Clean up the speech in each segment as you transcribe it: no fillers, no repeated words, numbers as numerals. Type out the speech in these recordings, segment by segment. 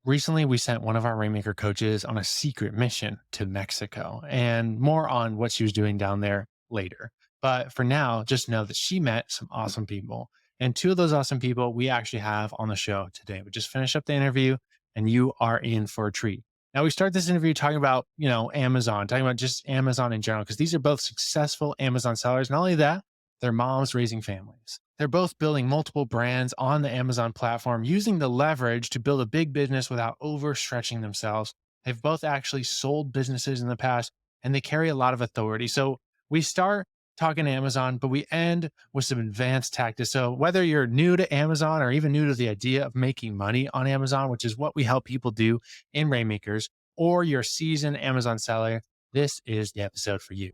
recently we sent one of our Rainmaker coaches on a secret mission to Mexico, and more on what she was doing down there later. But for now, just know that she met some awesome people. And two of those awesome people we actually have on the show today. We just finished up the interview and you are in for a treat. Now we start this interview talking about, Amazon, talking about just Amazon in general, because these are both successful Amazon sellers. Not only that, they're moms raising families. They're both building multiple brands on the Amazon platform, using the leverage to build a big business without overstretching themselves. They've both actually sold businesses in the past and they carry a lot of authority. So we start talking Amazon, but we end with some advanced tactics. So whether you're new to Amazon or even new to the idea of making money on Amazon, which is what we help people do in Rainmakers, or you're a seasoned Amazon seller, this is the episode for you.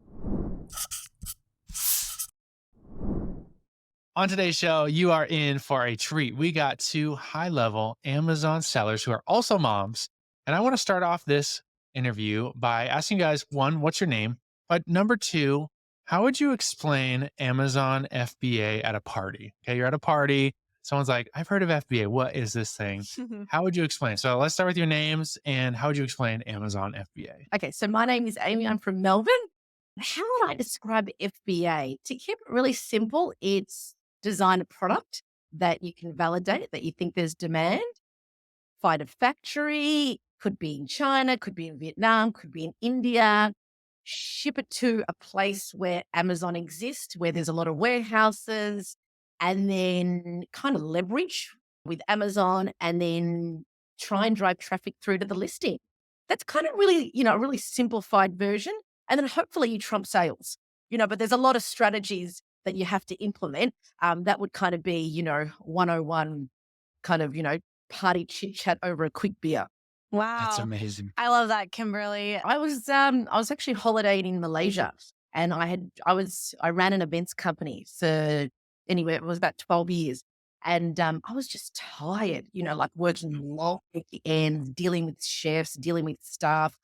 On today's show, you are in for a treat. We got two high level Amazon sellers who are also moms. And I want to start off this interview by asking you guys, one, what's your name? But number two, how would you explain Amazon FBA at a party? Okay, you're at a party. Someone's like, I've heard of FBA. What is this thing? How would you explain? So let's start with your names and how would you explain Amazon FBA? Okay, so my name is Amy. I'm from Melbourne. How would I describe FBA? To keep it really simple, it's design a product that you can validate, that you think there's demand, find a factory, could be in China, could be in Vietnam, could be in India, ship it to a place where Amazon exists, where there's a lot of warehouses, and then kind of leverage with Amazon and then try and drive traffic through to the listing. That's kind of really, a really simplified version. And then hopefully you trump sales, but there's a lot of strategies that you have to implement. That would kind of be, 101 kind of, party chit chat over a quick beer. That's Wow. amazing. I love that, Kimberly. I was actually holidaying in Malaysia and I ran an events company for anyway, it was about 12 years. And I was just tired, like working long weekends, dealing with chefs, dealing with staff.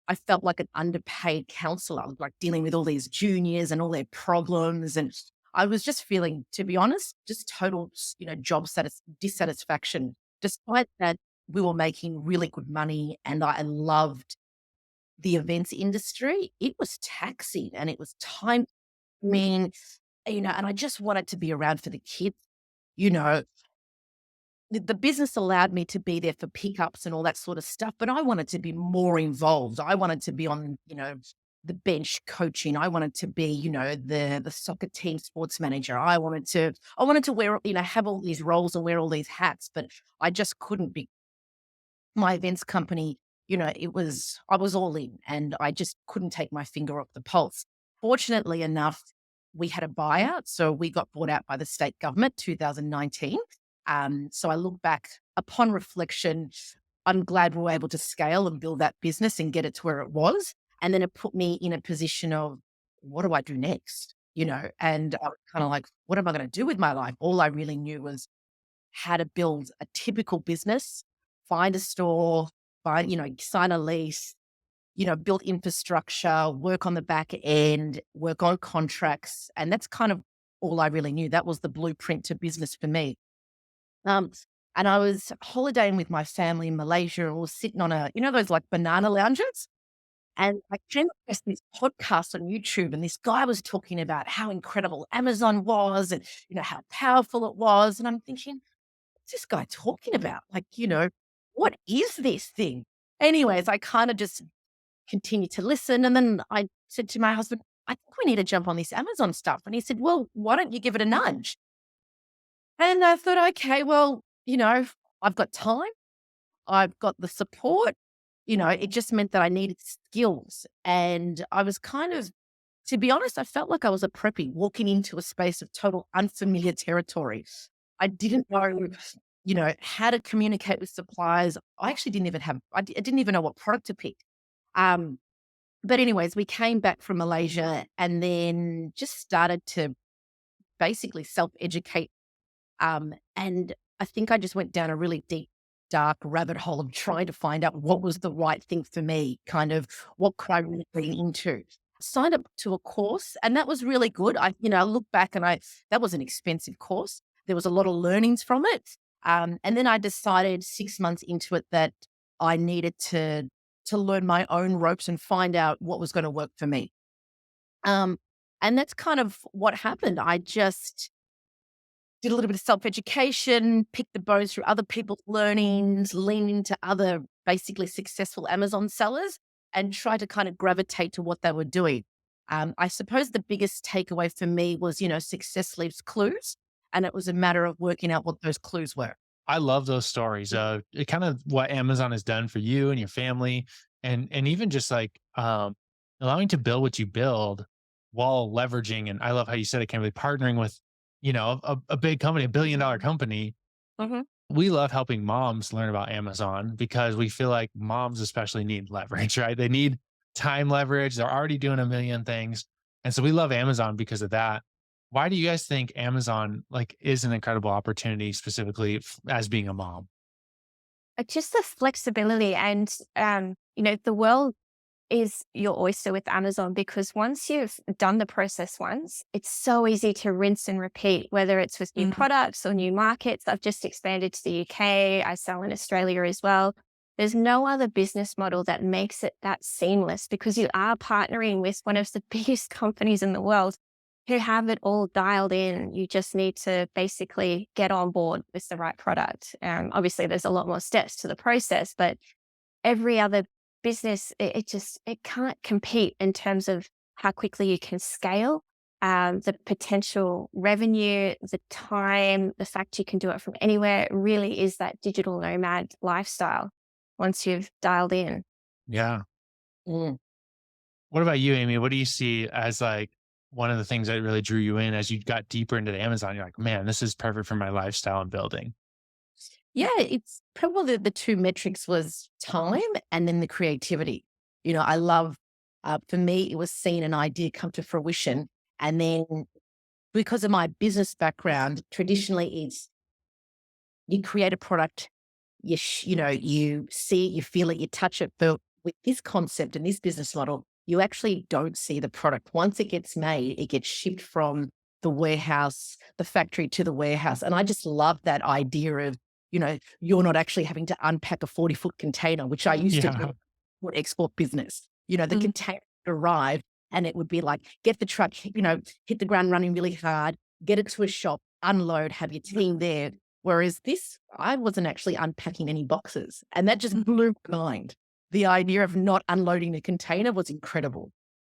I felt like an underpaid counselor, like dealing with all these juniors and all their problems. And I was just feeling, to be honest, just total, dissatisfaction. Despite that, we were making really good money and I loved the events industry. It was taxing and it was time, and I just wanted to be around for the kids, you know, the business allowed me to be there for pickups and all that sort of stuff, but I wanted to be more involved. I wanted to be on, the bench coaching. I wanted to be, the soccer team sports manager. I wanted to wear, have all these roles and wear all these hats, but I just couldn't be. My events company, I was all in and I just couldn't take my finger off the pulse. Fortunately enough, we had a buyout. So we got bought out by the state government, 2019. So I look back upon reflection, I'm glad we were able to scale and build that business and get it to where it was. And then it put me in a position of what do I do next? And I was kind of like, what am I going to do with my life? All I really knew was how to build a typical business, find a store, sign a lease, build infrastructure, work on the back end, work on contracts. And that's kind of all I really knew. That was the blueprint to business for me. Um, and I was holidaying with my family in Malaysia and we were sitting on those like banana lounges. And I came across this podcast on YouTube and this guy was talking about how incredible Amazon was and, how powerful it was. And I'm thinking, what's this guy talking about? Like, what is this thing? Anyways, I kind of just continued to listen. And then I said to my husband, I think we need to jump on this Amazon stuff. And he said, well, why don't you give it a nudge? And I thought, okay, well, I've got time. I've got the support. It just meant that I needed skills. And I was kind of, to be honest, I felt like I was a preppy walking into a space of total unfamiliar territory. I didn't know, how to communicate with suppliers. I actually didn't even I didn't even know what product to pick. Um, but anyways, we came back from Malaysia and then just started to basically self-educate. And I think I just went down a really deep, dark rabbit hole of trying to find out what was the right thing for me, kind of what could I really be into. Signed up to a course and that was really good. I look back and that was an expensive course. There was a lot of learnings from it. And then I decided 6 months into it that I needed to learn my own ropes and find out what was going to work for me. Um, and that's kind of what happened. I just did a little bit of self education, picked the bones through other people's learnings, leaned into other basically successful Amazon sellers, and tried to kind of gravitate to what they were doing. I suppose the biggest takeaway for me was, success leaves clues. And it was a matter of working out what those clues were. I love those stories. It kind of what Amazon has done for you and your family, and even just like allowing to build what you build while leveraging. And I love how you said it, can be partnering with, a big company, $1 billion company. Mhm. We love helping moms learn about Amazon because we feel like moms especially need leverage, right? They need time leverage. They're already doing a million things. And so we love Amazon because of that. Why do you guys think Amazon like is an incredible opportunity specifically as being a mom? Just the flexibility and, the world is your oyster with Amazon because once you've done the process once, it's so easy to rinse and repeat, whether it's with new Mhm. products or new markets. I've just expanded to the UK. I sell in Australia as well. There's no other business model that makes it that seamless because you are partnering with one of the biggest companies in the world who have it all dialed in. You just need to basically get on board with the right product. Obviously, there's a lot more steps to the process, but every other business, it can't compete in terms of how quickly you can scale, the potential revenue, the time, the fact you can do it from anywhere. It really is that digital nomad lifestyle once you've dialed in. Yeah. Mm. What about you, Amy? What do you see as like one of the things that really drew you in as you got deeper into the Amazon? You're like, man, this is perfect for my lifestyle and building. Yeah, it's probably the two metrics was time and then the creativity. I love, for me, it was seeing an idea come to fruition. And then because of my business background, traditionally it's you create a product, you see it, you feel it, you touch it. But with this concept and this business model, you actually don't see the product. Once it gets made, it gets shipped from the warehouse, the factory to the warehouse. And I just love that idea of, you're not actually having to unpack a 40-foot container, which I used to do Yeah. for export business. The Mhm. container would arrive and it would be like, get the truck, hit the ground running really hard, get it to a shop, unload, have your team there. Whereas this, I wasn't actually unpacking any boxes, and that just blew my mind. The idea of not unloading the container was incredible.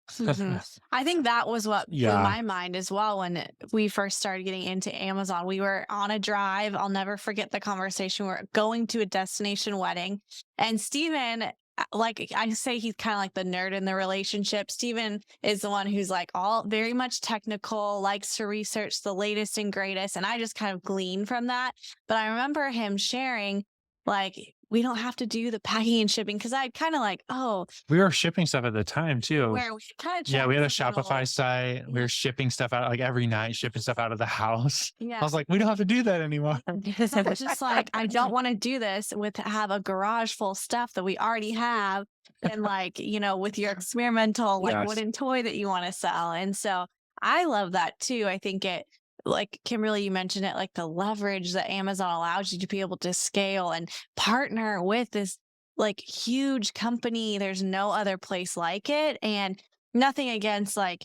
Mhm. I think that was what blew Yeah. my mind as well when we first started getting into Amazon. We were on a drive. I'll never forget the conversation. We're going to a destination wedding, and Steven, like I say, he's kind of like the nerd in the relationship. Steven is the one who's like all very much technical, likes to research the latest and greatest. And I just kind of glean from that. But I remember him sharing, like, we don't have to do the packing and shipping because I kind of like, oh, We were shipping stuff at the time too. where we kind of Yeah, check we had a the Shopify little, site. We yeah, were shipping stuff out like every night, shipping stuff out of the house. I yeah. was like, we don't have to do that anymore. So I'm just like, I don't want to do this with have a garage full of stuff that we already have. And like, with your experimental like Yes. wooden toy that you want to sell. And so I love that too. I think it like Kimberly, you mentioned it, like the leverage that Amazon allows you to be able to scale and partner with this like huge company. There's no other place like it. And nothing against like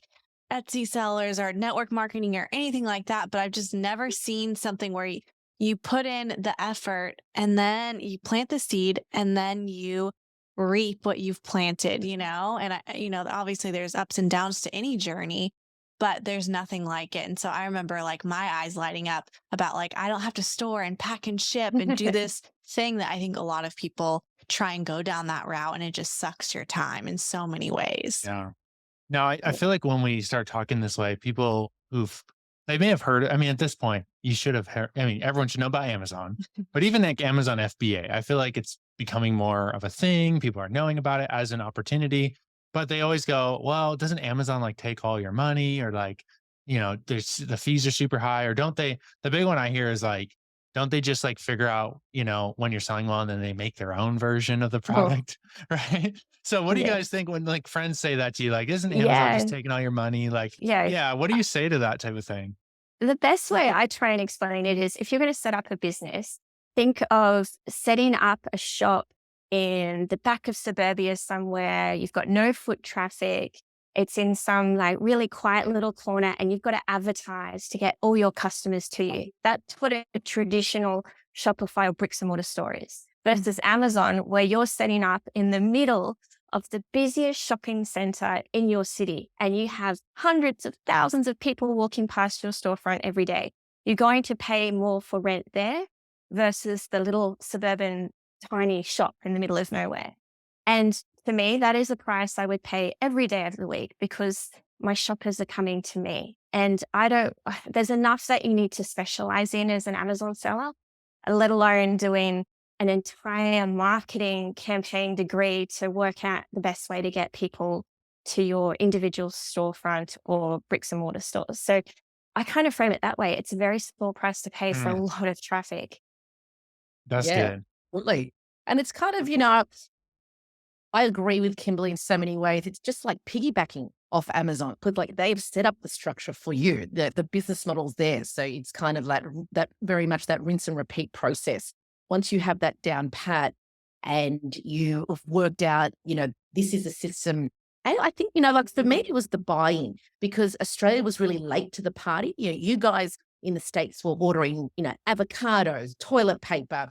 Etsy sellers or network marketing or anything like that, but I've just never seen something where you put in the effort and then you plant the seed and then you reap what you've planted, And obviously there's ups and downs to any journey, but there's nothing like it. And so I remember like my eyes lighting up about like I don't have to store and pack and ship and do this thing that I think a lot of people try and go down that route and it just sucks your time in so many ways. Yeah. No, I feel like when we start talking this way, people they may have heard it. I mean, at this point, you should have heard, I mean, everyone should know about Amazon, but even like Amazon FBA, I feel like it's becoming more of a thing. People are knowing about it as an opportunity, but they always go, well, doesn't Amazon like take all your money or like, there's the fees are super high or don't they? The big one I hear is like, don't they just like figure out, when you're selling well and then they make their own version of the Oh, product? Right. So what do you yeah. guys think when like friends say that to you? Like, isn't Amazon just Yeah. taking all your money? Like, Yeah. yeah, what do you say to that type of thing? The best way I try and explain it is if you're going to set up a business, think of setting up a shop in the back of suburbia somewhere. You've got no foot traffic. It's in some like really quiet little corner, and you've got to advertise to get all your customers to you. That's what a traditional Shopify or bricks and mortar store is versus Amazon, where you're setting up in the middle of the busiest shopping center in your city, and you have hundreds of thousands of people walking past your storefront every day. You're going to pay more for rent there versus the little suburban tiny shop in the middle of nowhere. And for me, that is a price I would pay every day of the week because my shoppers are coming to me. And I don't, there's enough that you need to specialize in as an Amazon seller, let alone doing an entire marketing campaign degree to work out the best way to get people to your individual storefront or bricks and mortar stores. So I kind of frame it that way. It's a very small price to pay for a Mm, lot of traffic. that's Yeah, good. absolutely. And it's kind of, I agree with Kimberly in so many ways. It's just like piggybacking off Amazon because like they've set up the structure for you. The business model's there. So it's kind of like that very much that rinse and repeat process. Once you have that down pat and you have worked out, this is a system. And I think, like for me, it was the buy-in because Australia was really late to the party. You guys in the States were ordering, avocados, toilet paper,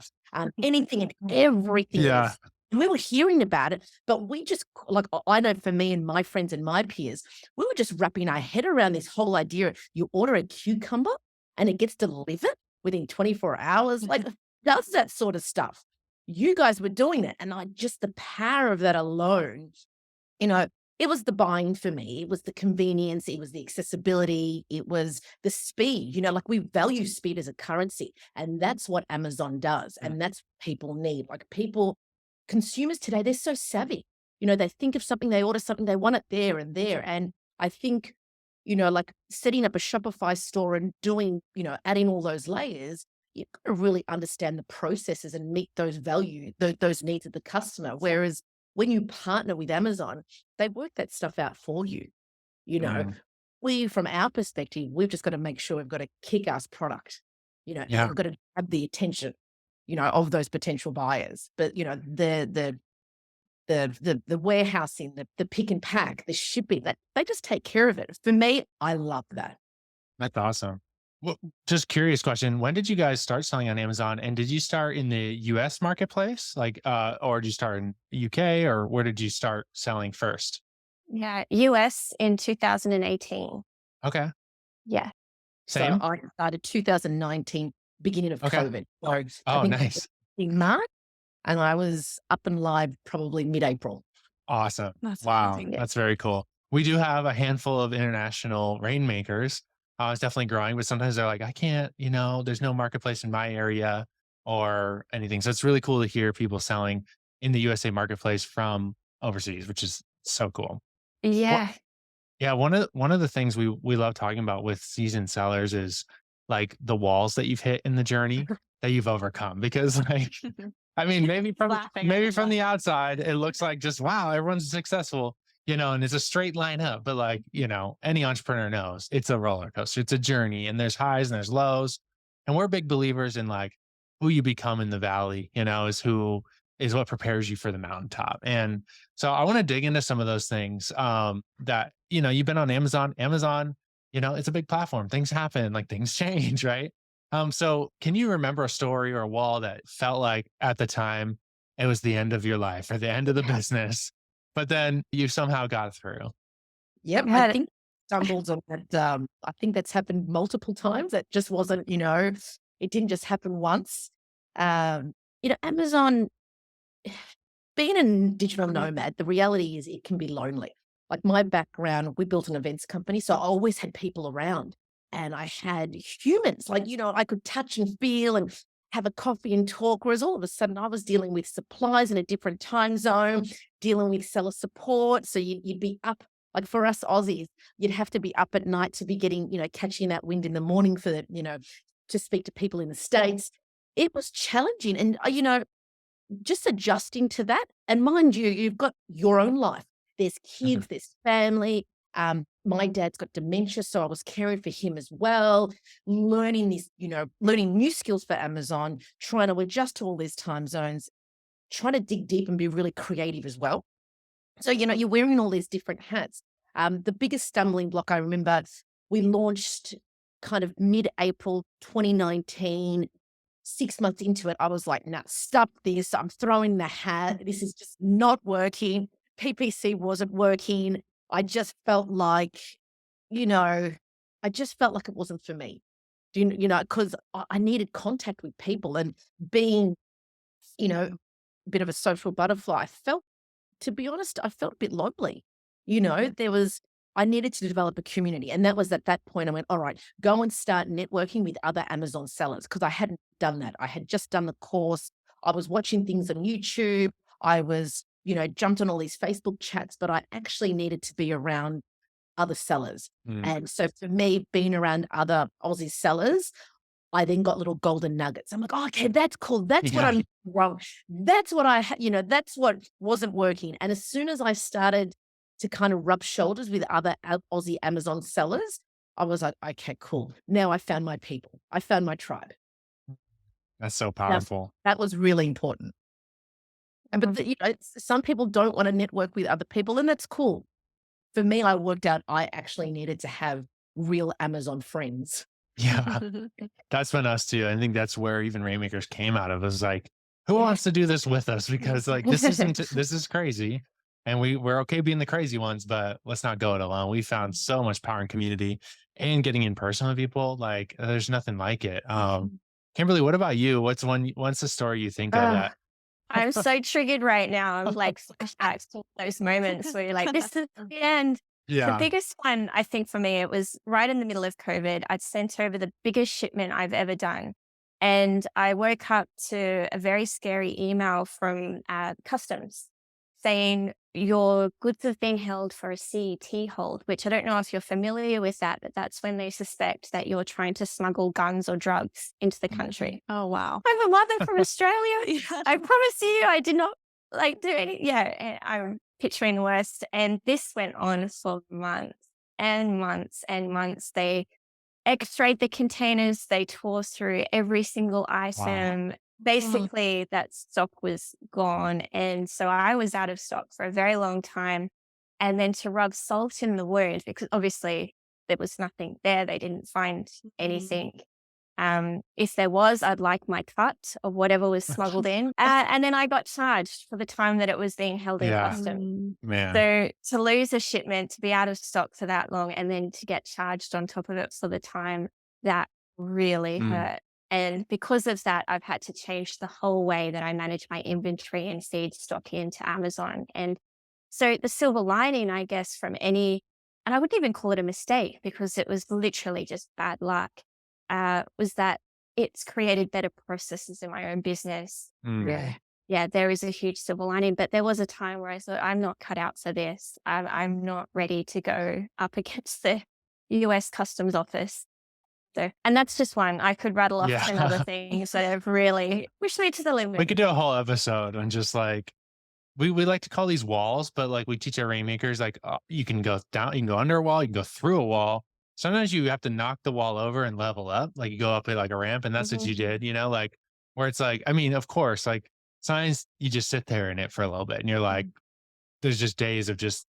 anything and everything. Yeah. We were hearing about it, but we just like I know for me and my friends and my peers, we were just wrapping our head around this whole idea. You order a cucumber and it gets delivered within 24 hours. Like does that sort of stuff. You guys were doing it. And I just the power of that alone, you know, it was the buying for me. It was the convenience. It was the accessibility. It was the speed. Like we value speed as a currency. And that's what Amazon does. Mm. And that's what people need. Like consumers today, they're so savvy. They think of something, they order something, they want it there and there. And I think, like setting up a Shopify store and doing, adding all those layers, you've got to really understand the processes and meet those those needs of the customer. Whereas when you partner with Amazon, they work that stuff out for you. You know, Mm, we, from our perspective, we've just got to make sure we've got a kick-ass product, and yeah. we've got to have the attention, of those potential buyers. But, the warehousing, the pick and pack, the shipping, that they just take care of it. For me, I love that. That's awesome. Well, just curious question. When did you guys start selling on Amazon? And did you start in the US marketplace? Like, or did you start in UK or where did you start selling first? Yeah, US in 2018. Okay. Yeah. So Same? I started 2019, beginning of Okay. COVID. So I Oh, think nice. in March, and I was up and live probably mid-April. Awesome. That's Wow. amazing. Yeah. That's very cool. We do have a handful of international rainmakers. It's definitely growing, but sometimes they're like, I can't, there's no marketplace in my area or anything. So it's really cool to hear people selling in the USA marketplace from overseas, which is so cool. What Yeah. Yeah, one of the things we love talking about with seasoned sellers is like the walls that you've hit in the journey that you've overcome because like I mean, Laughing, I maybe love from that. the outside, it looks like just wow, everyone's successful, and it's a straight line up. But like, any entrepreneur knows it's a roller coaster. It's a journey, and there's highs and there's lows. And we're big believers in like who you become in the valley, is what prepares you for the mountaintop. And so I want to dig into some of those things that you've been on Amazon. Amazon, it's a big platform. Things happen, like things change, right? So can you remember a story or a wall that felt like at the time it was the end of your life or the end of the business, but then you somehow got through? Yep, I Yeah. think stumbled on that. I think that's happened multiple times. That just wasn't, it didn't just happen once. Amazon, being a digital nomad, the reality is it can be lonely. Like my background, we built an events company, so I always had people around and I had humans, like, I could touch and feel and have a coffee and talk. Whereas all of a sudden I was dealing with supplies in a different time zone, dealing with seller support. So you'd be up, like for us Aussies, you'd have to be up at night to be getting, catching that wind in the morning for, to speak to people in the States. It was challenging. And, just adjusting to that. And mind you, you've got your own life. There's Mhm. kids, there's family. My dad's got dementia, so I was caring for him as well, learning this, learning new skills for Amazon, trying to adjust to all these time zones. trying to dig deep and be really creative as well. So, you're wearing all these different hats. The biggest stumbling block I remember, we launched kind of mid-April 2019. 6 months into it, I was like, nah, stop this. I'm throwing the hat. This is just not working. PPC wasn't working. I just felt like, you know, I just felt like it wasn't for me. Because I needed contact with people and being, a bit of a social butterfly. To be honest, I felt a bit lonely. I needed to develop a community. And that was at that point I went, all right, go and start networking with other Amazon sellers because I hadn't done that. I had just done the course. I was watching things on YouTube. I was, jumped on all these Facebook chats, but I actually needed to be around other sellers. Mm. And so for me, being around other Aussie sellers, I then got little golden nuggets. I'm like, oh, okay, that's cool. That's what Yeah. I'm wrong. That's what that's what wasn't working. And as soon as I started to kind of rub shoulders with other Aussie Amazon sellers, I was like, okay, cool. Now I found my people. I found my tribe. That's so powerful. That was really important. But some people don't want to network with other people, and that's cool. For me, I worked out I actually needed to have real Amazon friends. Yeah. That's been us too. I think that's where even Rainmakers came out of. It was like, who wants to do this with us? Because like this is crazy. And we're okay being the crazy ones, but let's not go it alone. We found so much power in community and getting in person with people. Like there's nothing like it. Kimberly, what about you? What's the story you think of that? I'm so triggered right now. I'm like flashbacks to those moments where you're like, this is the end. The Yeah. biggest one, I think for me, it was right in the middle of COVID. I'd sent over the biggest shipment I've ever done. And I woke up to a very scary email from customs saying your goods have been held for a CET hold, which I don't know if you're familiar with that, but that's when they suspect that you're trying to smuggle guns or drugs into the country. Oh, wow. I'm a mother from Australia. Yeah. I promise you, I did not do any. Yeah, and I'm picturing the worst. And this went on for months and months and months. They x-rayed the containers. They tore through every single item. Basically, that stock was gone. And so I was out of stock for a very long time. And then to rub salt in the wound, because obviously there was nothing there. They didn't find anything. If there was, I'd like my cut of whatever was smuggled in. And then I got charged for the time that it was being held in Yeah. custom. Man. So to lose a shipment, to be out of stock for that long, and then to get charged on top of it for the time, that really hurt. And because of that, I've had to change the whole way that I manage my inventory and feed stock into Amazon. And so the silver lining, I guess, from and I wouldn't even call it a mistake because it was literally just bad luck, was that it's created better processes in my own business. Yeah, there is a huge silver lining, but there was a time where I thought, I'm not cut out for this. I'm not ready to go up against the US Customs Office. So, and that's just one. I could rattle off 10 other things that have really pushed me to the limit. We could do a whole episode on just like, we like to call these walls, but like we teach our Rainmakers, like you can go down, you can go under a wall, you can go through a wall. Sometimes you have to knock the wall over and level up. Like you go up it like a ramp, and that's what you did, like where it's like, I mean, of course, like sometimes you just sit there in it for a little bit and you're like, there's just days of just,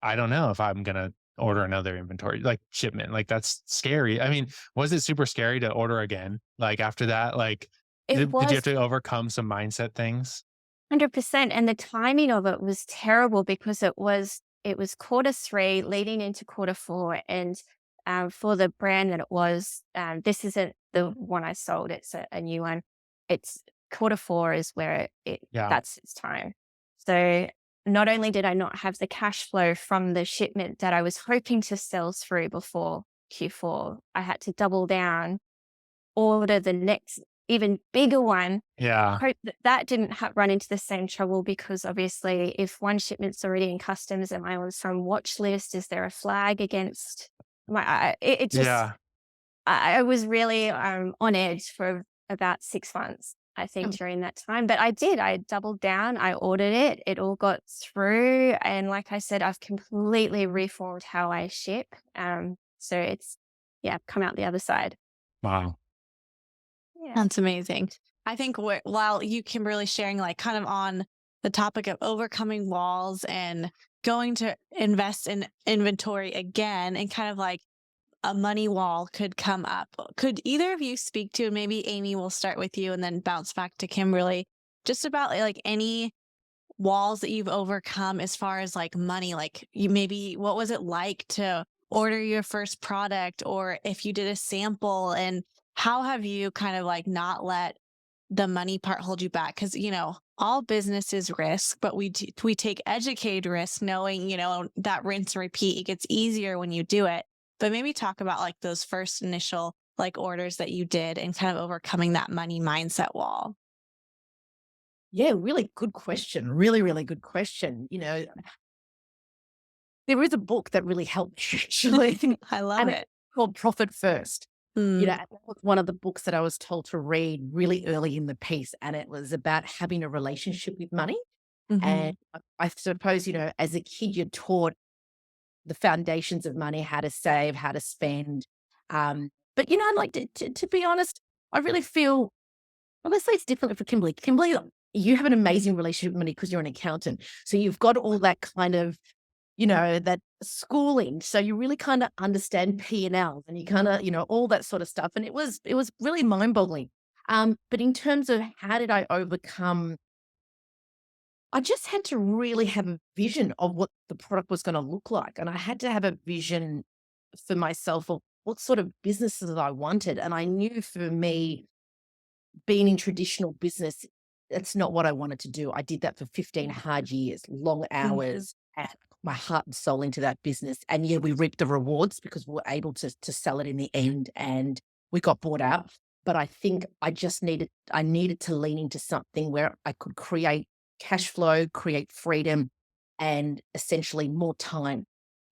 I don't know if I'm going to order another inventory, like shipment. Like that's scary. I mean, was it super scary to order again? Like after that, like did you have to overcome some mindset things? 100%. And the timing of it was terrible because it was Q3 leading into Q4. And for the brand that it was, this isn't the one I sold. It's a new one. It's Q4 is where that's its time. So not only did I not have the cash flow from the shipment that I was hoping to sell through before Q4, I had to double down, order the next even bigger one. Yeah. Hope that didn't run into the same trouble because obviously if one shipment's already in customs, am I on some watch list? Is there a flag against I was really on edge for about 6 months, I think, during that time. But I doubled down. I ordered it. It all got through. And like I said, I've completely reformed how I ship. So it's, come out the other side. Wow. Yeah. That's amazing. I think while you, Kimberly, sharing like kind of on the topic of overcoming walls and going to invest in inventory again, and kind of like a money wall could come up. Could either of you speak to, and maybe Amy, will start with you and then bounce back to Kimberly, just about like any walls that you've overcome as far as like money? Like, you maybe, what was it like to order your first product, or if you did a sample, and how have you kind of like not let the money part hold you back? Because, all business is risk, but we take educated risk, knowing, that rinse and repeat, it gets easier when you do it. But maybe talk about like those first initial like orders that you did and kind of overcoming that money mindset wall. Yeah, really good question. Really, really good question. There is a book that really helped me actually, I love and it's it. called Profit First. Mm, And that was one of the books that I was told to read really early in the piece, and it was about having a relationship with money. mhm, And I suppose, as a kid, you're taught the foundations of money, how to save, how to spend. But, like to be honest, I really feel, well, let's say it's different for Kimberly. Kimberly, you have an amazing relationship with money because you're an accountant. So you've got all that kind of, that schooling. So you really kind of understand P&Ls, and you kind of, all that sort of stuff. And it was really mind boggling. But in terms of how did I overcome, I just had to really have a vision of what the product was going to look like. And I had to have a vision for myself of what sort of businesses I wanted. And I knew for me, being in traditional business, that's not what I wanted to do. I did that for 15 hard years, long mhm, hours, and my heart and soul into that business. And yeah, we reaped the rewards because we were able to sell it in the end, and we got bought out. But I think I needed to lean into something where I could create cash flow, create freedom, and essentially more time.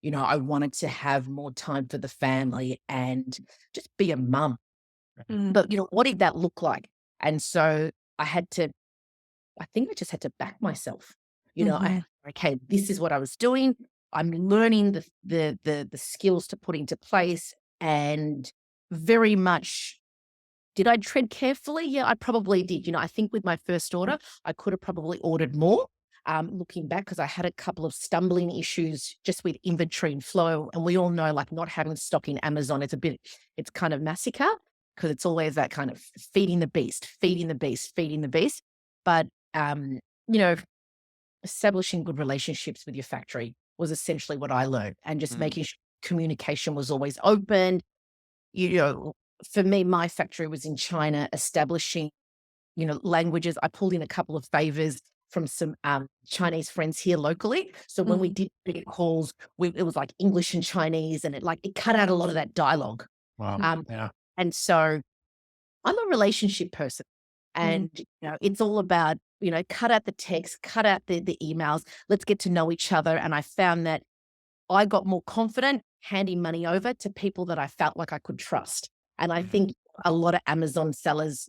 I wanted to have more time for the family and just be a mum. mm, But, what did that look like? And so I had to I think I just had to back myself. mhm, Okay, this is what I was doing. I'm learning the skills to put into place, and very much, did I tread carefully? Yeah, I probably did. I think with my first order, I could have probably ordered more. Looking back, because I had a couple of stumbling issues just with inventory and flow. And we all know, like, not having stock in Amazon, it's kind of massacre, because it's always that kind of feeding the beast, feeding the beast, feeding the beast. But, um, you know, establishing good relationships with your factory was essentially what I learned, and just Mm. making sure communication was always open. You know, for me, my factory was in China, establishing, languages. I pulled in a couple of favors from some Chinese friends here locally. So when we mhm, did video calls, it was like English and Chinese, and it cut out a lot of that dialogue. Wow. Um, Yeah. and so I'm a relationship person, mhm, and it's all about, cut out the text, cut out the emails. Let's get to know each other. And I found that I got more confident handing money over to people that I felt like I could trust. And I Mhm. think a lot of Amazon sellers,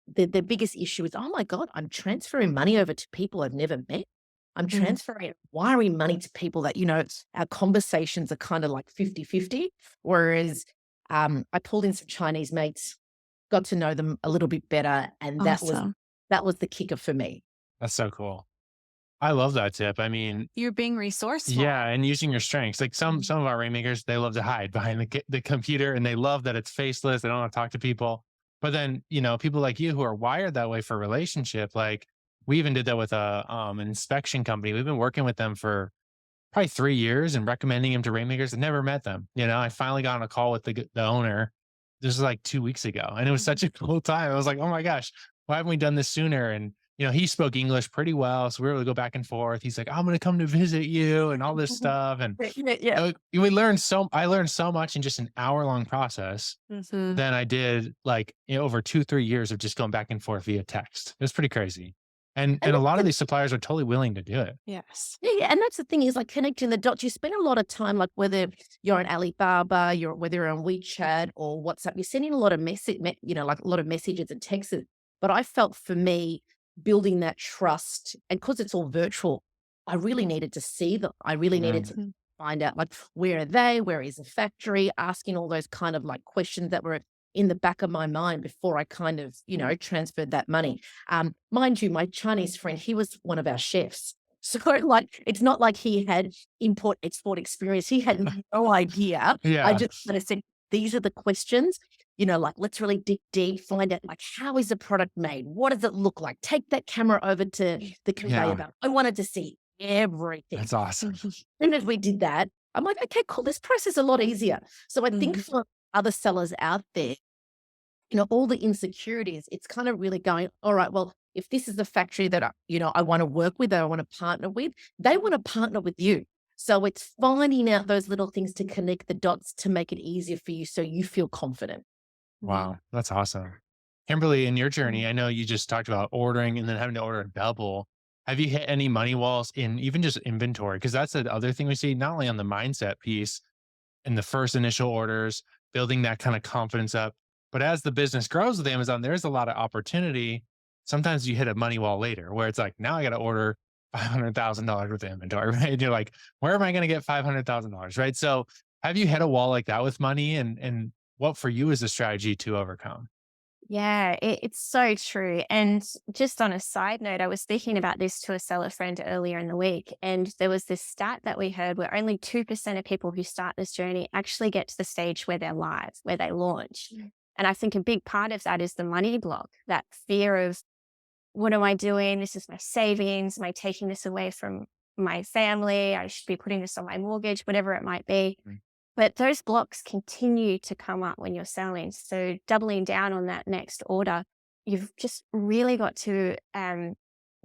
their biggest issue is, oh my God, I'm transferring money over to people I've never met. I'm mhm. transferring, wiring money to people that, our conversations are kind of like 50-50. Whereas I pulled in some Chinese mates, got to know them a little bit better. And Awesome. that was the kicker for me. That's so cool. I love that tip. I mean, You're being resourceful. yeah, and using your strengths. Like some of our rainmakers, they love to hide behind the computer, and they love that it's faceless. They don't want to talk to people. But then, people like you who are wired that way for relationship, like we even did that with an inspection company. We've been working with them for probably 3 years and recommending him to rainmakers. I never met them. I finally got on a call with the owner. This was like 2 weeks ago, and it was such a cool time. I was like, oh my gosh, why haven't we done this sooner? And he spoke English pretty well, so we were able to go back and forth. He's like, I'm going to come to visit you and all this stuff. And Yeah. I learned so much in just an hour-long process Mhm. than I did like over 2-3 years of just going back and forth via text. It was pretty crazy. And And a lot of that's these suppliers are totally willing to do it. Yes. Yeah, yeah, and that's the thing, is like connecting the dots. You spend a lot of time, like whether you're on Alibaba, whether you're on WeChat or WhatsApp, you're sending a lot of like a lot of messages and texts. But I felt for me, building that trust, and because it's all virtual, I really needed to see them. I really needed to Mhm. find out, like, where are they? Where is the factory? Asking all those kind of like questions that were in the back of my mind before I kind of, transferred that money. Mind you, my Chinese friend, he was one of our chefs. So like, it's not like he had import export experience. He had no idea. I Yeah. just kind of said, these are the questions, like, let's really dig deep, find out, like, how is the product made? What does it look like? Take that camera over to the conveyor Yeah. belt. I wanted to see everything. That's awesome. As soon as we did that, I'm like, okay, cool. This process is a lot easier. So I think for other sellers out there, all the insecurities, it's kind of really going, all right, well, if this is the factory that I want to work with, or I want to partner with, they want to partner with you. So it's finding out those little things to connect the dots to make it easier for you so you feel confident. Wow. That's awesome. Kimberly, in your journey, I know you just talked about ordering and then having to order double. Have you hit any money walls in even just inventory? Because that's the other thing we see, not only on the mindset piece in the first initial orders, building that kind of confidence up. But as the business grows with Amazon, there's a lot of opportunity. Sometimes you hit a money wall later where it's like, now I got to order $500,000 worth of inventory, right? And you're like, where am I going to get $500,000, right? So have you hit a wall like that with money? And what for you is the strategy to overcome? Yeah, it's so true. And just on a side note, I was speaking about this to a seller friend earlier in the week, and there was this stat that we heard where only 2% of people who start this journey actually get to the stage where they're live, where they launch. And I think a big part of that is the money block, that fear of, what am I doing? This is my savings. Am I taking this away from my family? I should be putting this on my mortgage, whatever it might be. Mm. But those blocks continue to come up when you're selling. So doubling down on that next order, you've just really got to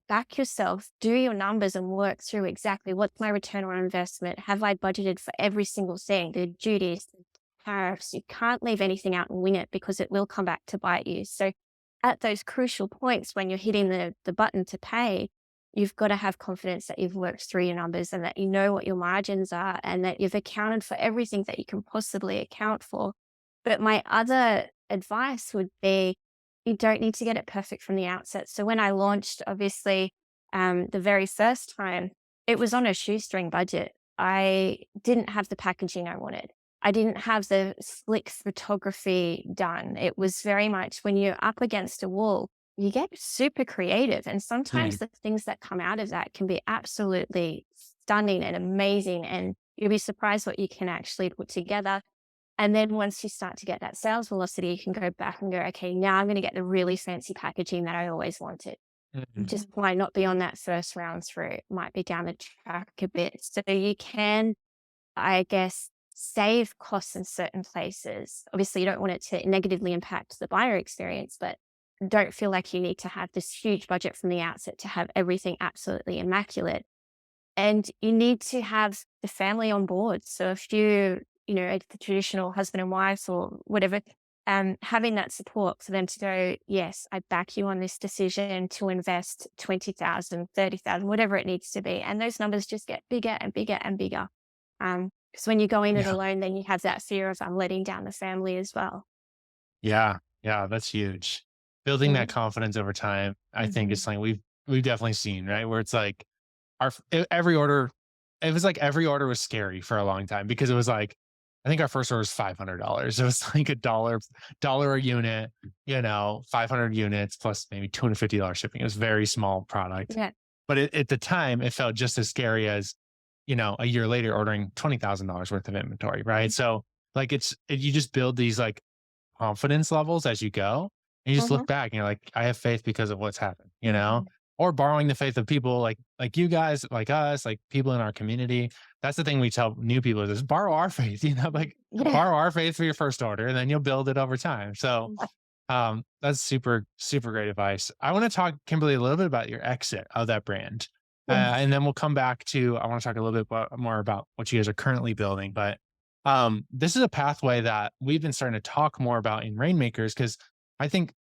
back yourself, do your numbers and work through exactly what's my return on investment. Have I budgeted for every single thing, the duties, the tariffs? You can't leave anything out and wing it because it will come back to bite you. So at those crucial points when you're hitting the button to pay, you've got to have confidence that you've worked through your numbers and that you know what your margins are and that you've accounted for everything that you can possibly account for. But my other advice would be, you don't need to get it perfect from the outset. So when I launched, obviously, the very first time, it was on a shoestring budget. I didn't have the packaging I wanted. I didn't have the slick photography done. It was very much, when you're up against a wall, you get super creative. And sometimes Mm. the things that come out of that can be absolutely stunning and amazing. And you'll be surprised what you can actually put together. And then once you start to get that sales velocity, you can go back and go, okay, now I'm going to get the really fancy packaging that I always wanted. Mm. Just might not be on that first round through. It might be down the track a bit. So you can, I guess, save costs in certain places. Obviously, you don't want it to negatively impact the buyer experience, but don't feel like you need to have this huge budget from the outset to have everything absolutely immaculate. And you need to have the family on board. So if the traditional husband and wife or whatever, having that support for them to go, yes, I back you on this decision to invest 20,000, 30,000, whatever it needs to be. And those numbers just get bigger and bigger and bigger. Because when you go in it Yeah. alone, then you have that fear of letting down the family as well. Yeah. Yeah. That's huge. Building Mhm. that confidence over time, I think Mhm. is something we've definitely seen, right? Where it's like every order, it was like every order was scary for a long time because it was like, I think our first order was $500. It was like a dollar a unit, 500 units plus maybe $250 shipping. It was very small product. Yeah. But at the time, it felt just as scary as, a year later ordering $20,000 worth of inventory, right? So like you just build these like confidence levels as you go. And you just Mhm. look back and you're like, I have faith because of what's happened, Mhm. or borrowing the faith of people like you guys, like us, like people in our community. That's the thing we tell new people is borrow our faith, like Yeah. borrow our faith for your first order and then you'll build it over time. So that's super, super great advice. I want to talk, Kimberly, a little bit about your exit of that brand. Yes. And then we'll come back to, I want to talk a little bit more about what you guys are currently building. But this is a pathway that we've been starting to talk more about in Rainmakers because I think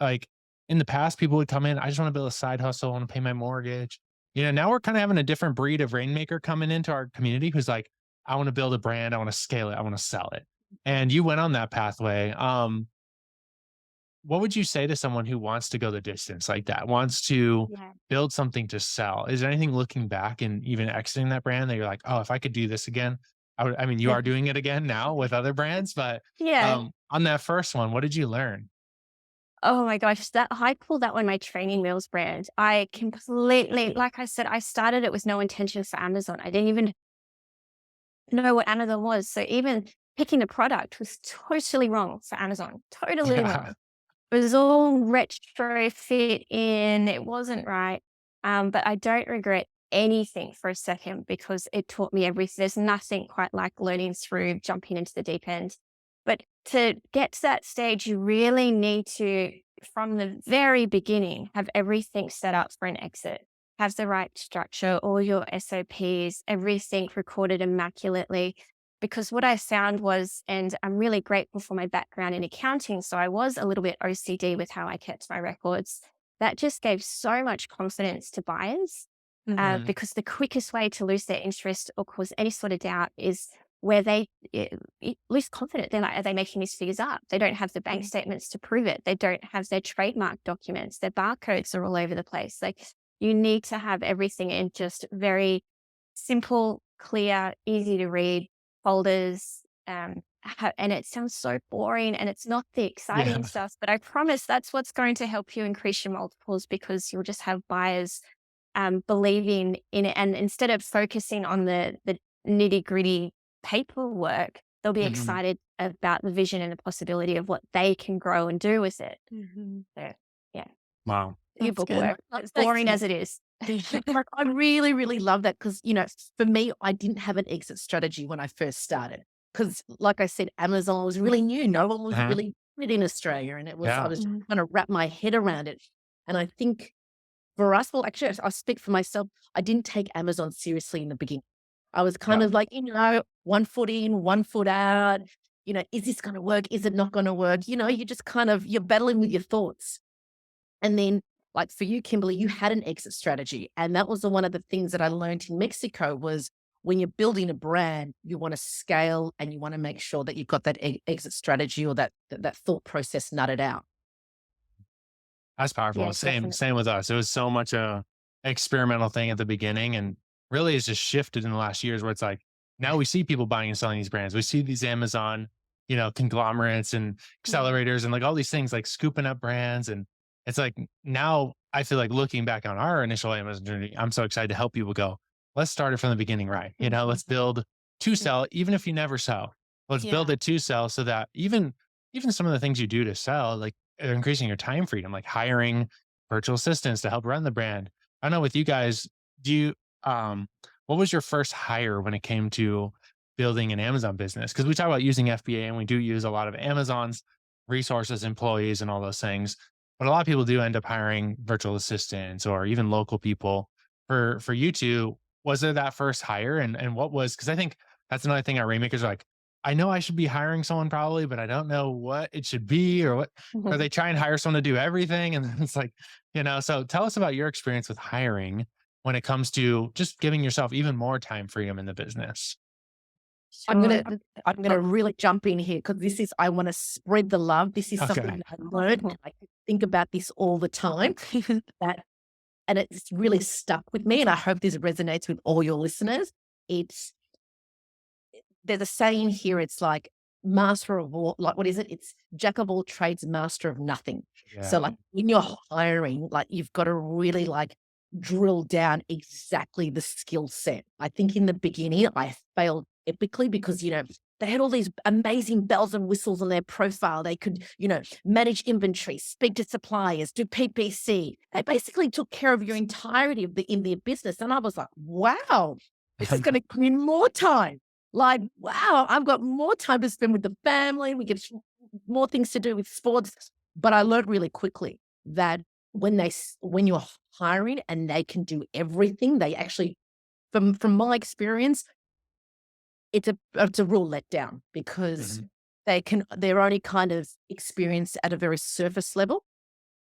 like in the past, people would come in, I just want to build a side hustle, I want to pay my mortgage. Now we're kind of having a different breed of Rainmaker coming into our community who's like, I want to build a brand, I want to scale it, I want to sell it. And you went on that pathway. What would you say to someone who wants to go the distance like that, wants to Yeah. build something to sell? Is there anything looking back and even exiting that brand that you're like, oh, if I could do this again, I mean, you Yeah. are doing it again now with other brands, but Yeah. on that first one, what did you learn? Oh my gosh, that I call that one my training meals brand. I completely, like I said, I started it with no intention for Amazon. I didn't even know what Amazon was. So even picking a product was totally wrong for Amazon. Totally Yeah. wrong. It was all retrofit in. It wasn't right. But I don't regret anything for a second because it taught me everything. There's nothing quite like learning through jumping into the deep end. But to get to that stage, you really need to, from the very beginning, have everything set up for an exit. Have the right structure, all your SOPs, everything recorded immaculately. Because what I found was, and I'm really grateful for my background in accounting, so I was a little bit OCD with how I kept my records. That just gave so much confidence to buyers Mhm. because the quickest way to lose their interest or cause any sort of doubt is where they lose confidence. They're like, are they making these figures up? They don't have the bank statements to prove it. They don't have their trademark documents. Their barcodes are all over the place. Like you need to have everything in just very simple, clear, easy to read folders. And it sounds so boring and it's not the Yeah. exciting stuff, but I promise that's what's going to help you increase your multiples because you'll just have buyers believing in it. And instead of focusing on the nitty gritty paperwork, they'll be Mhm. excited about the vision and the possibility of what they can grow and do with it. Mhm. So, yeah, Wow. your That's good. bookwork, as boring as it is. Like, I really, really love that because, for me, I didn't have an exit strategy when I first started. Because, like I said, Amazon was really new. No one was Mhm. really doing it in Australia. And I Yeah. was trying to wrap my head around it. And I think for us, well, actually, I speak for myself. I didn't take Amazon seriously in the beginning. I was kind Yeah. of like, 1 foot in, 1 foot out. Is this going to work? Is it not going to work? You just you're battling with your thoughts. And then, like for you, Kimberly, you had an exit strategy. And that was one of the things that I learned in Mexico was when you're building a brand, you want to scale and you want to make sure that you've got that exit strategy or that thought process nutted out. That's powerful. Yeah, Same, definitely. same with us. It was so much a experimental thing at the beginning, and really it's just shifted in the last years where it's like now we see people buying and selling these brands. We see these Amazon, conglomerates and accelerators and like all these things like scooping up brands. And it's like now I feel like looking back on our initial Amazon journey, I'm so excited to help people go, let's start it from the beginning, right? Let's build to sell, even if you never sell. Let's build Yeah. it to sell so that even some of the things you do to sell, like increasing your time freedom, like hiring virtual assistants to help run the brand. I don't know with you guys, do you um what was your first hire when it came to building an Amazon business? Because we talk about using FBA and we do use a lot of Amazon's resources, employees, and all those things. But a lot of people do end up hiring virtual assistants or even local people. For you two, was there that first hire? And what was because I think that's another thing our Rainmakers are like, I know I should be hiring someone probably, but I don't know what it should be or what or they try and hire someone to do everything. And then it's like, so tell us about your experience with hiring when it comes to just giving yourself even more time freedom in the business. I'm Sure. gonna I'm gonna really jump in here because I want to spread the love. This is something Okay. that I learned. And I think about this all the time. That and it's really stuck with me, and I hope this resonates with all your listeners. It's There's a saying here. It's like master of all. Like what is it? It's jack of all trades, master of nothing. So Yeah. like when you're hiring, like you've got to really like drill down exactly the skill set. I think in the beginning I failed epically because they had all these amazing bells and whistles on their profile. They could, manage inventory, speak to suppliers, do PPC. They basically took care of your entirety of in their business. And I was like, wow, this is going to give me more time. Like, wow, I've got more time to spend with the family. We get more things to do with sports. But I learned really quickly that when you're hiring and they can do everything, they actually, from my experience, it's a real letdown because Mhm. they're only kind of experienced at a very surface level.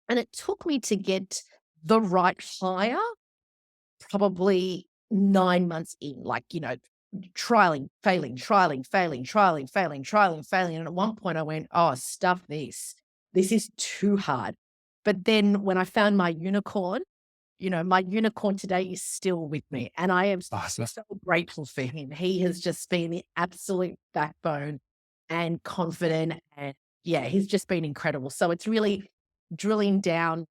And it took me to get the right hire probably 9 months in, like, trialing, failing, trialing, failing, trialing, failing, trialing, failing. And at one point I went, oh, stuff this. This is too hard. But then when I found my unicorn today is still with me. And I am Awesome. so grateful for him. He has just been the absolute backbone and confident and yeah, he's just been incredible. So it's really drilling down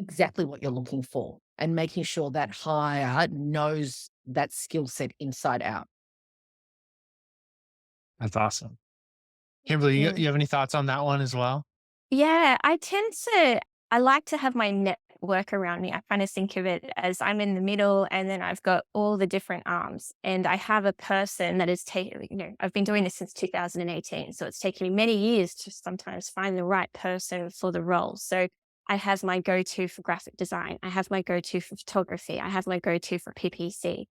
exactly what you're looking for and making sure that hire knows that skill set inside out. That's awesome. Kimberly, you have any thoughts on that one as well? Yeah, I like to have my network around me. I kind of think of it as I'm in the middle and then I've got all the different arms. And I have a person that is taking, I've been doing this since 2018. So it's taken me many years to sometimes find the right person for the role. So I have my go to for graphic design, I have my go to for photography, I have my go to for PPC.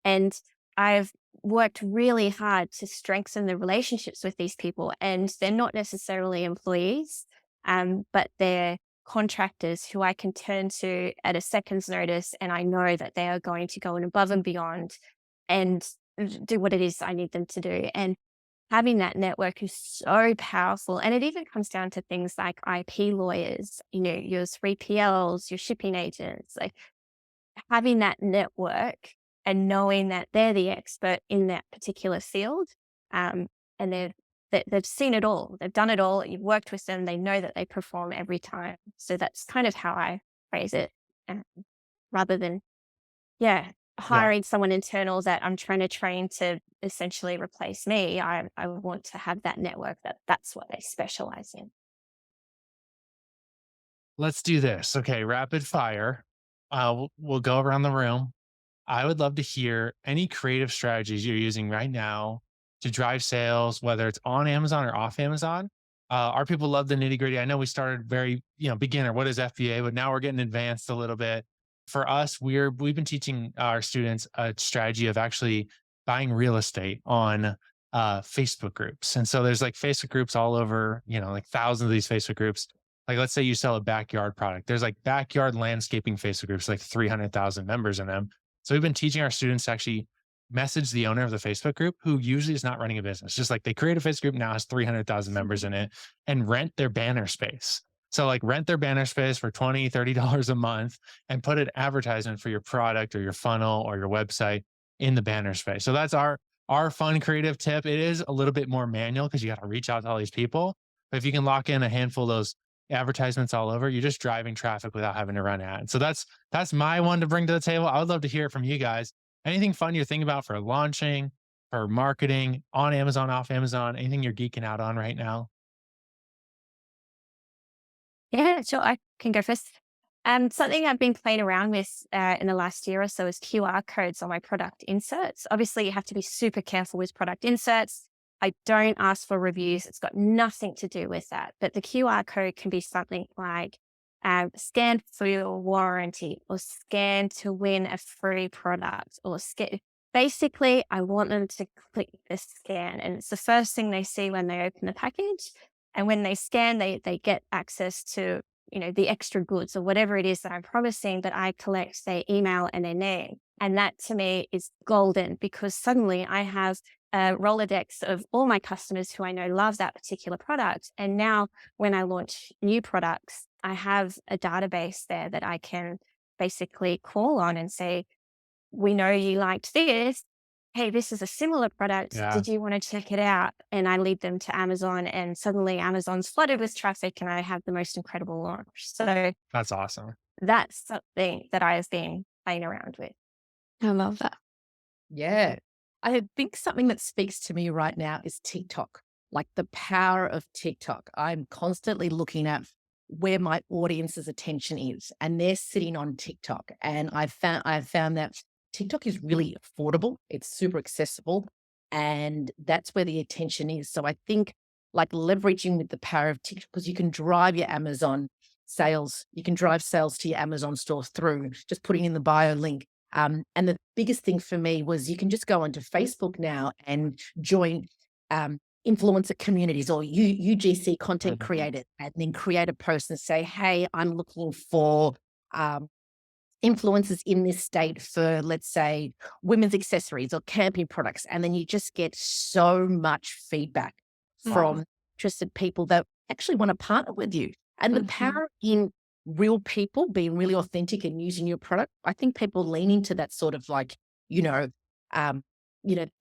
And I've worked really hard to strengthen the relationships with these people. And they're not necessarily employees, but they're contractors who I can turn to at a second's notice. And I know that they are going to go above and beyond and do what it is I need them to do. And having that network is so powerful. And it even comes down to things like IP lawyers, your 3PLs, your shipping agents, like having that network and knowing that they're the expert in that particular field, and they've seen it all, they've done it all. You've worked with them, they know that they perform every time. So that's kind of how I phrase it, um, rather than Yeah. hiring someone internal that I'm trying to train to essentially replace me. I want to have that network that's what they specialize in. Let's do this. Okay, rapid fire. We'll go around the room. I would love to hear any creative strategies you're using right now to drive sales, whether it's on Amazon or off Amazon. Our people love the nitty gritty. I know we started very, beginner. What is FBA? But now we're getting advanced a little bit. For us, we've been teaching our students a strategy of actually buying real estate on Facebook groups. And so there's like Facebook groups all over, like thousands of these Facebook groups. Like let's say you sell a backyard product. There's like backyard landscaping Facebook groups, like 300,000 members in them. So we've been teaching our students to actually message the owner of the Facebook group who usually is not running a business. Just like they create a Facebook group now has 300,000 members in it and rent their banner space. So like rent their banner space for $20, $30 a month and put an advertisement for your product or your funnel or your website in the banner space. So that's our fun creative tip. It is a little bit more manual because you got to reach out to all these people. But if you can lock in a handful of those advertisements all over, you're just driving traffic without having to run ads. So that's my one to bring to the table. I would love to hear it from you guys. Anything fun you're thinking about for launching, for marketing on Amazon, off Amazon, anything you're geeking out on right now? Yeah, sure. I can go first. Something I've been playing around with in the last year or so is QR codes on my product inserts. Obviously, you have to be super careful with product inserts. I don't ask for reviews. It's got nothing to do with that. But the QR code can be something like scan for your warranty or scan to win a free product or scan. Basically, I want them to click the scan. And it's the first thing they see when they open the package. And when they scan, they get access to, the extra goods or whatever it is that I'm promising, but I collect their email and their name. And that to me is golden because suddenly I have a Rolodex of all my customers who I know love that particular product. And now when I launch new products, I have a database there that I can basically call on and say, we know you liked this. Hey, this is a similar product. Yeah, Did you want to check it out? And I lead them to Amazon, and suddenly Amazon's flooded with traffic, and I have the most incredible launch. So that's awesome. that's something that I have been playing around with. I love that. Yeah. I think something that speaks to me right now is TikTok, like the power of TikTok. I'm constantly looking at where my audience's attention is, and they're sitting on TikTok. And I've found that TikTok is really affordable. It's super accessible, and that's where the attention is. So I think like leveraging with the power of TikTok, because you can drive your Amazon sales, you can drive sales to your Amazon store through just putting in the bio link. And the biggest thing for me was you can just go onto Facebook now and join influencer communities or UGC content Mhm. creators, and then create a post and say, hey, I'm looking for um, influencers in this state for, let's say, women's accessories or camping products. And then you just get so much feedback Wow. from interested people that actually want to partner with you. And the Mhm. power in real people being really authentic and using your product, I think people lean into that sort of like, you know, um,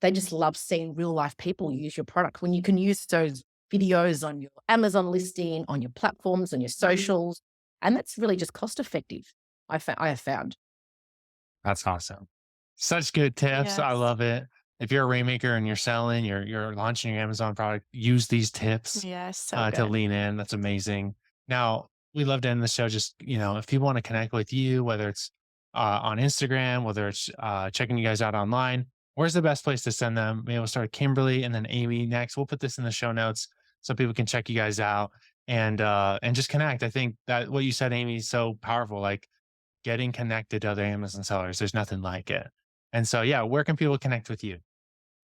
they just love seeing real life people use your product. When you can use those videos on your Amazon listing, on your platforms, on your socials. And that's really just cost effective, I have found. That's awesome. Such good tips. I Yes. love it. If you're a rainmaker and you're selling, you're launching your Amazon product, use these tips Yes. So to good. lean in. That's amazing. Now, we love to end the show. Just, if people want to connect with you, whether it's on Instagram, whether it's checking you guys out online, where's the best place to send them? Maybe we'll start with Kimberly and then Amy next. We'll put this in the show notes so people can check you guys out and just connect. I think that what you said, Amy, is so powerful. Like getting connected to other Amazon sellers. There's nothing like it. And so, yeah, where can people connect with you?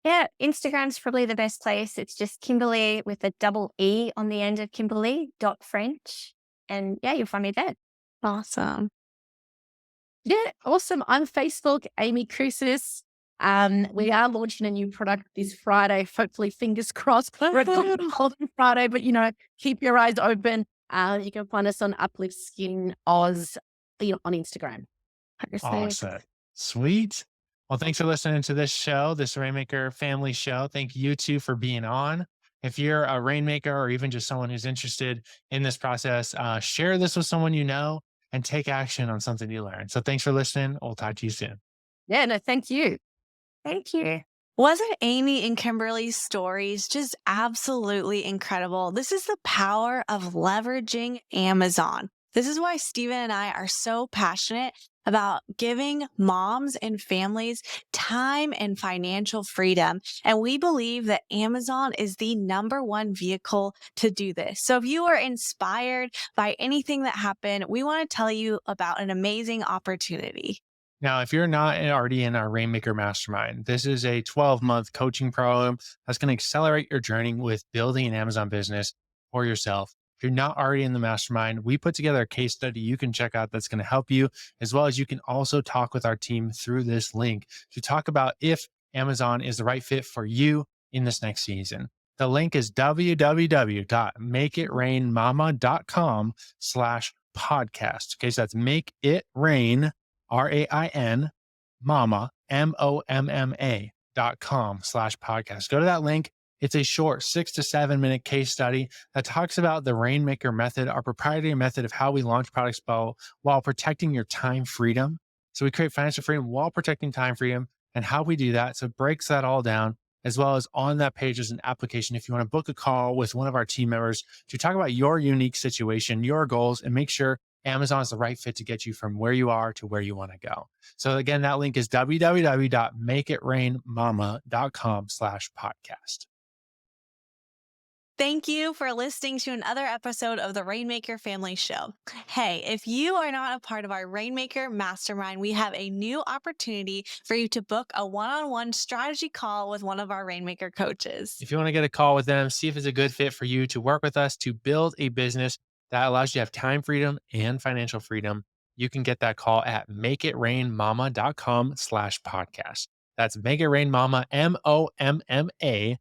Yeah, Instagram's probably the best place. It's just Kimberly with a double E on the end of Kimberly dot French. And yeah, you'll find me there. Awesome. Yeah, awesome. I'm Facebook, Amy Crucis. We are launching a new product this Friday. Hopefully, fingers crossed. We're on Friday, but keep your eyes open. You can find us on Uplift Skin Oz, on Instagram. Perfect. Awesome. Sweet. Well, thanks for listening to this show, this Rainmaker family show. Thank you two for being on. If you're a Rainmaker or even just someone who's interested in this process, share this with someone you know and take action on something you learned. So thanks for listening. We'll talk to you soon. Yeah, no, thank you. Thank you. Wasn't Amy and Kimberly's stories just absolutely incredible? This is the power of leveraging Amazon. This is why Steven and I are so passionate about giving moms and families time and financial freedom. And we believe that Amazon is the number one vehicle to do this. So if you are inspired by anything that happened, we want to tell you about an amazing opportunity. Now, if you're not already in our Rainmaker Mastermind, this is a 12-month coaching program that's going to accelerate your journey with building an Amazon business for yourself. If you're not already in the mastermind, we put together a case study you can check out that's going to help you, as well as you can also talk with our team through this link to talk about if Amazon is the right fit for you in this next season. The link is www.makeitrainmama.com/podcast. Okay, so that's make it rain RAIN mama, MOMMA.com/podcast. Go to that link. It's a short 6 to 7 minute case study that talks about the Rainmaker method, our proprietary method of how we launch products while protecting your time freedom. So we create financial freedom while protecting time freedom and how we do that. So it breaks that all down, as well as on that page is an application if you want to book a call with one of our team members to talk about your unique situation, your goals, and make sure Amazon is the right fit to get you from where you are to where you want to go. So again, that link is www.makeitrainmama.com/podcast. Thank you for listening to another episode of the Rainmaker Family Show. Hey, if you are not a part of our Rainmaker Mastermind, we have a new opportunity for you to book a one-on-one strategy call with one of our Rainmaker coaches. If you want to get a call with them, see if it's a good fit for you to work with us to build a business that allows you to have time freedom and financial freedom, you can get that call at makeitrainmama.com/podcast. That's makeitrainmama, MOMMA.com/podcast.